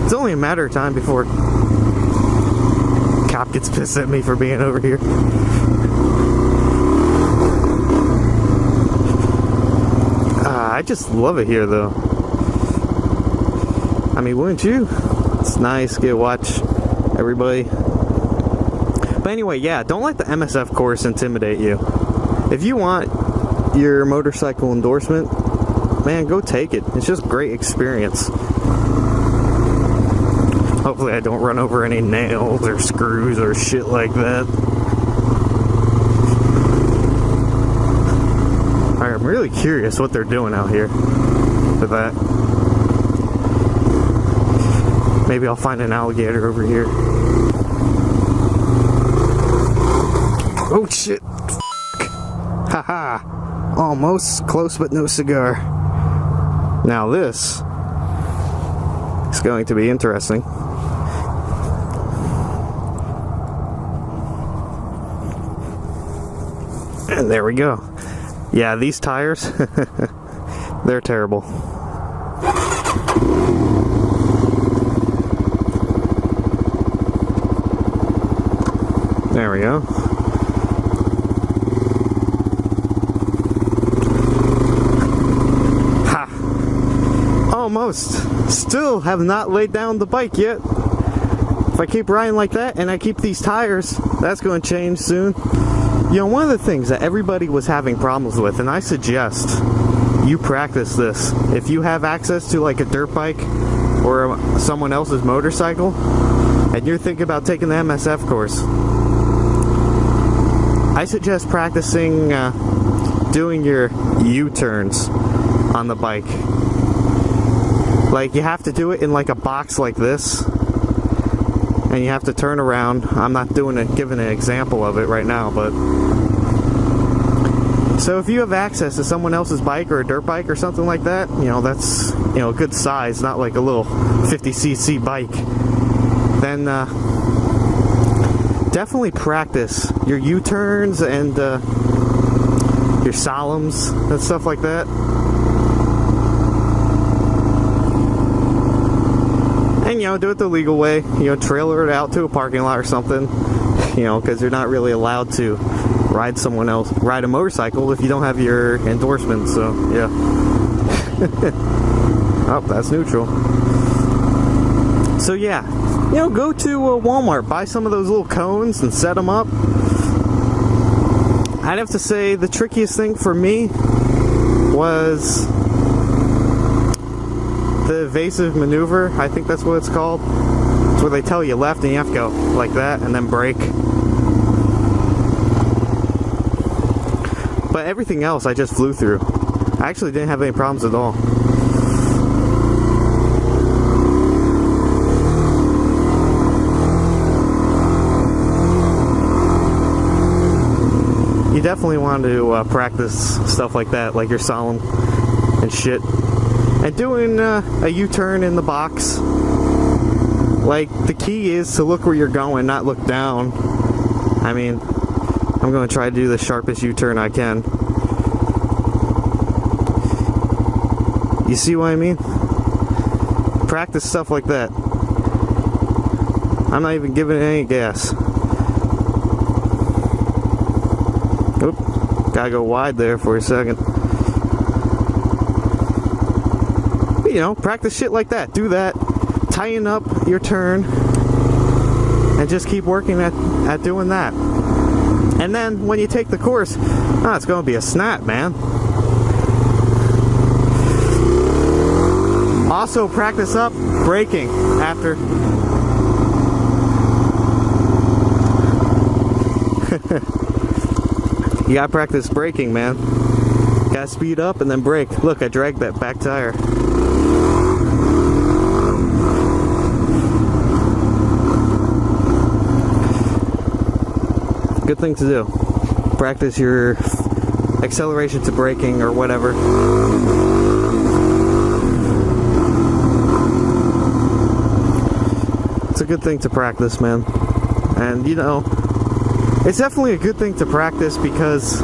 It's only a matter of time before cop gets pissed at me for being over here. I just love it here, though. I mean, wouldn't you? It's nice, get to watch everybody. But anyway, yeah, don't let the MSF course intimidate you. If you want your motorcycle endorsement, man, go take it. It's just a great experience. Hopefully I don't run over any nails or screws or shit like that. I'm really curious what they're doing out here with that. Maybe I'll find an alligator over here. Oh shit! Haha! Almost close, but no cigar. Now this is going to be interesting. And there we go. Yeah, these tires, they're terrible. There we go. Ha! Almost. Still have not laid down the bike yet. If I keep riding like that and I keep these tires, that's going to change soon. You know, one of the things that everybody was having problems with, and I suggest you practice this. If you have access to like a dirt bike or someone else's motorcycle, and you're thinking about taking the MSF course, I suggest practicing doing your U-turns on the bike. Like, you have to do it in like a box like this, and you have to turn around. I'm not giving an example of it right now, but so if you have access to someone else's bike or a dirt bike or something like that, you know, that's, you know, a good size, not like a little 50cc bike, then definitely practice your U-turns and your slaloms and stuff like that. And, you know, do it the legal way. You know, trailer it out to a parking lot or something. You know, because you're not really allowed to ride a motorcycle if you don't have your endorsement. So, yeah. Oh, that's neutral. So, yeah. You know, go to Walmart, buy some of those little cones and set them up. I'd have to say the trickiest thing for me was the evasive maneuver. I think that's what it's called. It's where they tell you left and you have to go like that and then brake. But everything else I just flew through. I actually didn't have any problems at all. You definitely want to practice stuff like that, like your slalom and shit. And doing a U-turn in the box. Like, the key is to look where you're going, not look down. I mean, I'm going to try to do the sharpest U-turn I can. You see what I mean? Practice stuff like that. I'm not even giving it any gas. Oop, gotta go wide there for a second. But, you know, practice shit like that. Do that. Tighten up your turn. And just keep working at doing that. And then when you take the course, it's going to be a snap, man. Also, practice up braking after. You gotta practice braking, man. Gotta speed up and then brake. Look, I dragged that back tire. Good thing to do. Practice your acceleration to braking or whatever. It's a good thing to practice, man. And, you know, it's definitely a good thing to practice because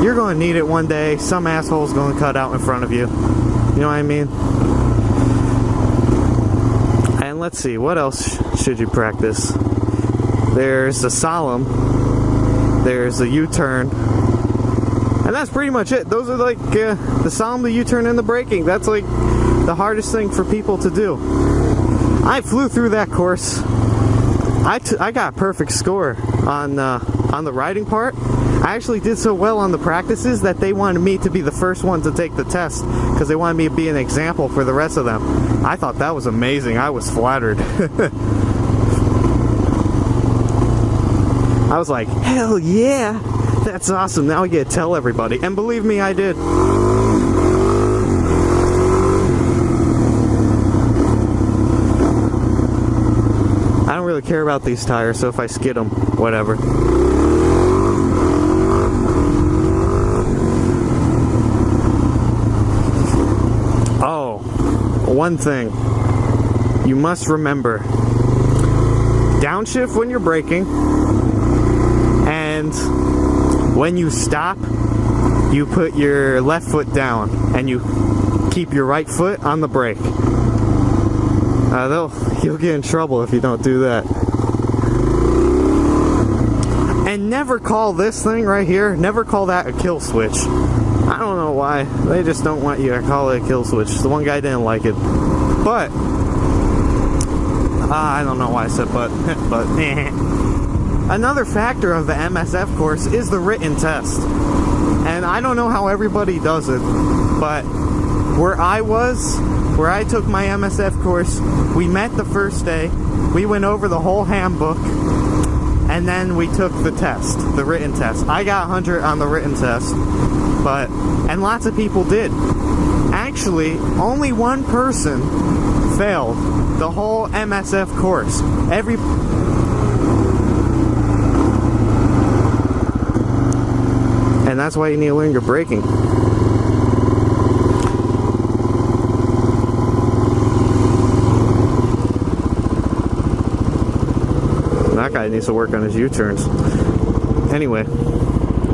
you're going to need it one day. Some asshole's going to cut out in front of you. You know what I mean? And let's see, what else should you practice? There's the solemn, there's the U-turn, and that's pretty much it. Those are like the solemn, the U-turn, and the braking. That's like the hardest thing for people to do. I flew through that course. I got a perfect score on the riding part. I actually did so well on the practices that they wanted me to be the first one to take the test because they wanted me to be an example for the rest of them. I thought that was amazing. I was flattered. I was like, hell yeah, that's awesome. Now I get to tell everybody. And believe me, I did. I don't really care about these tires, so if I skid them, whatever. Oh, one thing you must remember: downshift when you're braking, and when you stop, you put your left foot down and you keep your right foot on the brake. You'll get in trouble if you don't do that. And never call this thing right here, never call that a kill switch. I don't know why. They just don't want you to call it a kill switch. The one guy didn't like it. But, I don't know why I said but. But, another factor of the MSF course is the written test. And I don't know how everybody does it, but where I took my MSF course, we met the first day, we went over the whole handbook, and then we took the test, the written test. I got 100 on the written test, and lots of people did. Actually, only one person failed the whole MSF course. And that's why you need to learn your braking. That guy needs to work on his U-turns. Anyway,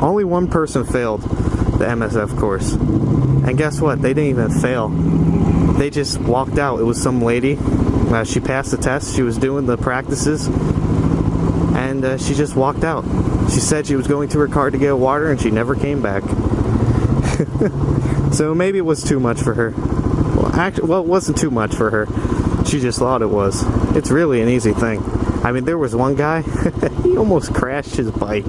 only one person failed the MSF course. And guess what? They didn't even fail. They just walked out. It was some lady. She passed the test. She was doing the practices. And she just walked out. She said she was going to her car to get water and she never came back. So maybe it was too much for her. Well, it wasn't too much for her. She just thought it was. It's really an easy thing. I mean, there was one guy, he almost crashed his bike.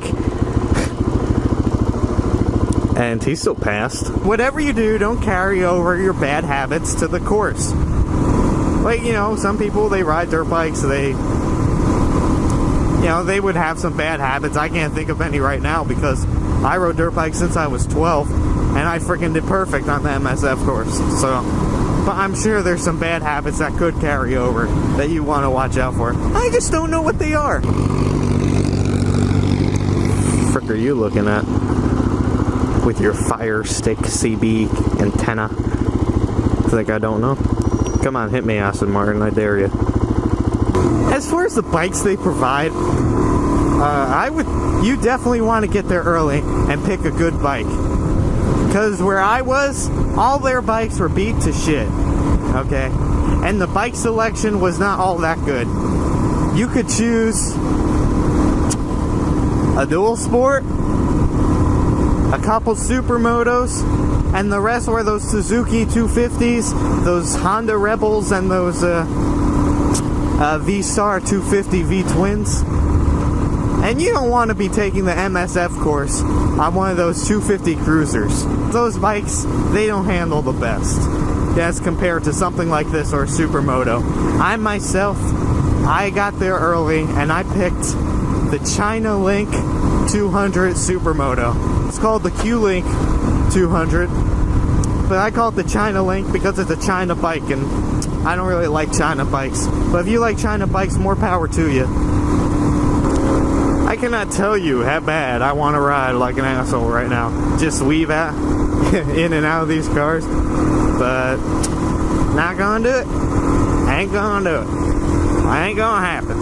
And he still passed. Whatever you do, don't carry over your bad habits to the course. Like, you know, some people, they ride dirt bikes, they would have some bad habits. I can't think of any right now because I rode dirt bikes since I was 12, and I freaking did perfect on the MSF course. So, but I'm sure there's some bad habits that could carry over that you want to watch out for. I just don't know what they are. Frick are you looking at? With your Fire Stick CB antenna. Think I don't know? Come on, hit me, Aston Martin, I dare you. As far as the bikes they provide, you definitely want to get there early and pick a good bike. Because where I was, all their bikes were beat to shit. Okay? And the bike selection was not all that good. You could choose a dual sport, a couple supermotos, and the rest were those Suzuki 250s, those Honda Rebels, and those V-Star 250 V-Twins. And you don't want to be taking the MSF course on one of those 250 cruisers. Those bikes, they don't handle the best as compared to something like this or a supermoto. I myself, I got there early and I picked the China Link 200 supermoto. It's called the Q-Link 200, but I call it the China Link because it's a China bike, and I don't really like China bikes. But if you like China bikes, more power to you. I cannot tell you how bad I want to ride like an asshole right now. Just weave out in and out of these cars, but not gonna do it. Ain't gonna do it. Ain't gonna happen.